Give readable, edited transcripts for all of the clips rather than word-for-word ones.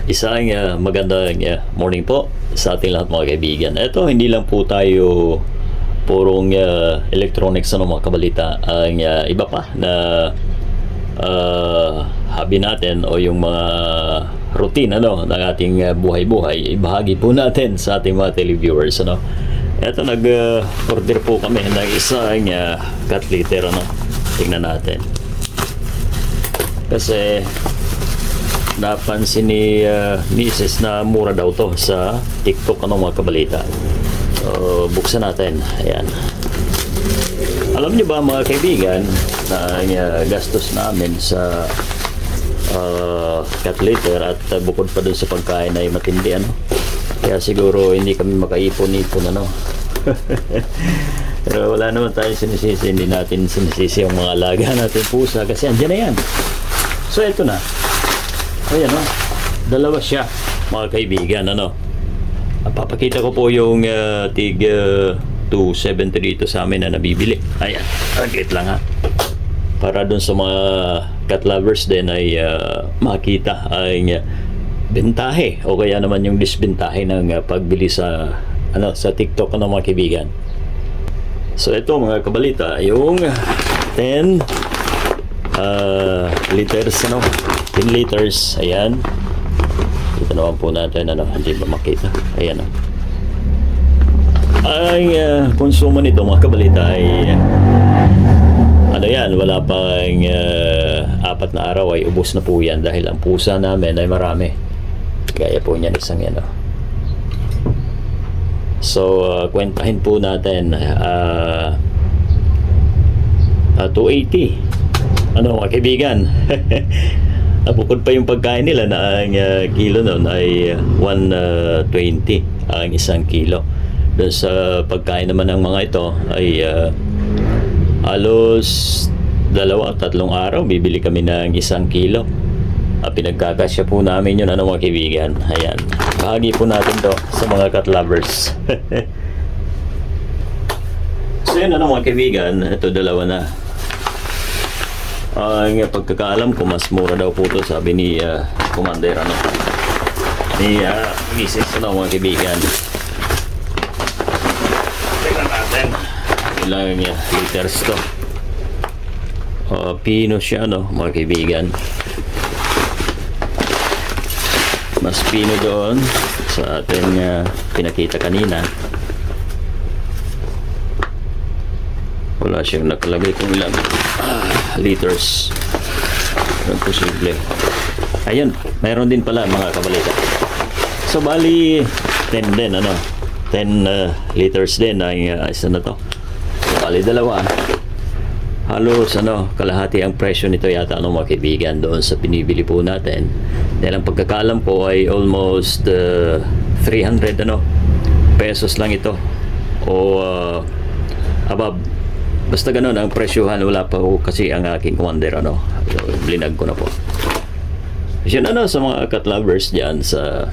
Isang magandang morning po sa ating lahat mga kaibigan. Ito, hindi lang po tayo purong electronics mga kabalita. Ang iba pa na hobby natin o yung mga routine ng ating buhay-buhay, ibahagi po natin sa ating mga televiewers. Ito, nag-order po kami ng isang cat litter. Tingnan natin. Kasi napansin ni Mrs. na mura daw to sa TikTok mga kabalita. So, buksan natin. Ayan. Alam niyo ba mga kaibigan na gastos namin sa cat litter at bukod pa dun sa pagkain ay matindi Kaya siguro hindi kami makaipon-ipon Pero wala naman tayong sinisisi, hindi natin sinisisi yung mga alaga natin pusa kasi andyan na yan. So ito na. Ayan dalawa siya mga kaibigan papakita ko po yung tig 270 dito sa amin na nabibili. Ayan, agit lang para dun sa mga cat lovers din ay makita ang bentahe o kaya naman yung disbentahe ng pagbili sa sa TikTok mga kaibigan. So ito mga kabalita yung 10 liters 10 liters. Ayan, ito naman po natin hindi ba makita. Ayan ang konsumo nito mga kabalita ay yan, wala pang 4 na araw ay ubos na po yan dahil ang pusa namin ay marami gaya po niyan isang yan So kwentahin po natin 280 mga kaibigan. Bukod pa yung pagkain nila na ang kilo nun ay 120 ang isang kilo. Doon sa pagkain naman ng mga ito ay halos 2-3 araw bibili kami ng 1 kilo. Pinagkakasya po namin yun mga kaibigan. Ayan, bahagi po natin to sa mga cat lovers. So yun mga kaibigan, ito dalawa na. Ang pagkakaalam ko mas mura daw po to, sabi ni Commander ni Mrs. mga kaibigan. Tingnan natin ilang liters to. Pino siya mga kaibigan. Mas pino doon sa ating pinakita kanina. Wala siyang nakalagay kung ilang liters. Posible. Ayun, mayroon din pala mga kabalita. So bali 10 din 10 liters din ang isa na to. So, bali dalawa. Halos kalahati ang presyo nito yata mga kaibigan doon sa pinibili po natin. Dahil ang pagkakaalam po ay almost 300 pesos lang ito o above. Basta ganun ang presyohan. Wala pa po kasi ang aking commander blinag ko na po. Yun sa mga cat lovers dyan sa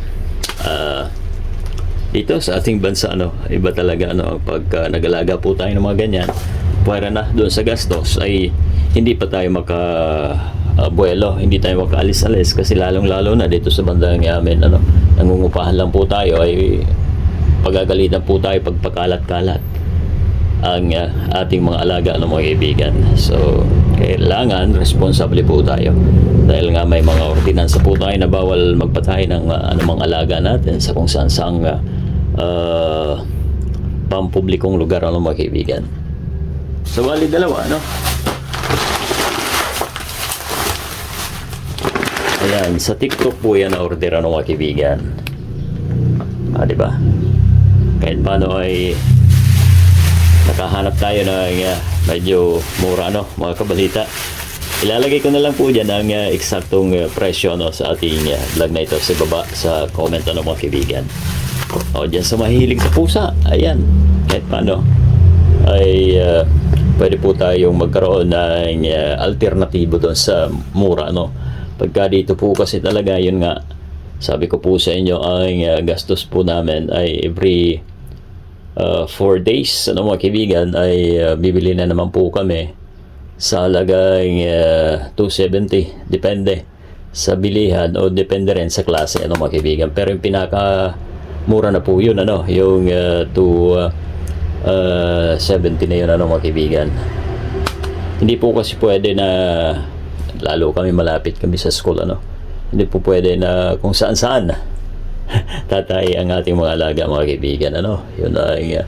dito sa ating bansa iba talaga pag nag-alaga po tayo ng mga ganyan, pwera na doon sa gastos ay hindi pa tayo buwelo, hindi tayo makaalis-alis kasi lalong-lalo na dito sa bandang amin nangungupahan lang po tayo ay pagagalitan po tayo pagpakalat-kalat ang ating mga alaga mga kaibigan. So kailangan responsable po tayo dahil nga may mga ordinansa po tayo na bawal magpatay ng anumang alaga natin sa kung saan saang pampublikong lugar mga kaibigan. So bali dalawa Ayan, sa TikTok po yan na order mga kaibigan. Diba? Kahit paano ay nakahanap tayo ng medyo mura mga kabalita. Ilalagay ko na lang po dyan ang eksaktong presyo sa ating vlog na ito sa baba sa comment mga kaibigan. Dyan sa mahilig sa pusa, ayan, kahit paano ay pwede po tayong magkaroon ng alternatibo doon sa mura pagka dito po kasi talaga yun nga sabi ko po sa inyo ang gastos po namin ay every 4 days mga kaibigan ay bibili na naman po kami sa halagang 270 depende sa bilihan o depende rin sa klase ano mga kaibigan. Pero yung pinaka mura na po yun ano, yung 270 na yun ano mga kaibigan. Hindi po kasi pwede na lalo kami malapit kami sa school ano. Hindi po pwede na kung saan-saan tatay ang ating mga alaga mga kaibigan ano. Yun ay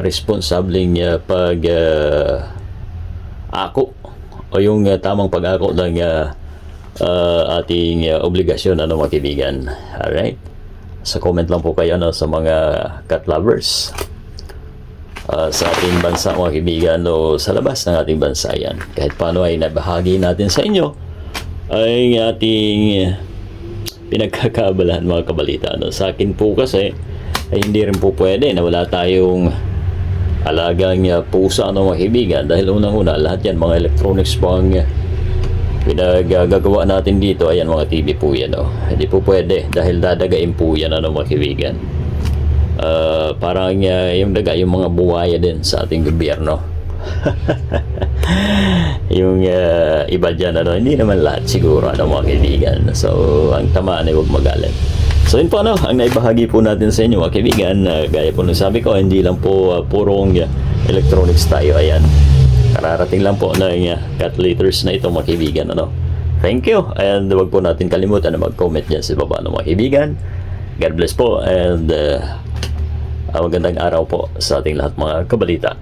responsableng pag ako o yung tamang pag-ako ng ating obligasyon ano mga kaibigan. Alright, sa comment lang po kayo no, sa mga cat lovers sa ating bansa mga kaibigan o sa labas ng ating bansa yan. Kahit paano ay nabahagi natin sa inyo ay ating pinagkakabalahan mga kabalita no. Sa akin po kasi ay hindi rin po pwede na wala tayong alagang pusa ano mga kaibigan, dahil unang-una lahat yan mga electronics po ang pinagagawa natin dito. Ayan mga TV po yan no. Hindi po pwede dahil dadagain po yan ano mga kaibigan. Parang yung daga yung mga buwaya din sa ating gobyerno. Yung iba dyan ano, hindi naman lahat siguro ano mga kaibigan. So ang tamaan ay huwag magalit. So yun po ano, ang naibahagi po natin sa inyo mga kaibigan. Gaya po nung sabi ko, hindi lang po purong electronics tayo. Ayan, kararating lang po ng cat litters na ito mga kaibigan ano. Thank you, and wag po natin kalimutan na mag-comment dyan sa baba ng mga kaibigan. God bless po, and magandang araw po sa ating lahat mga kabalita.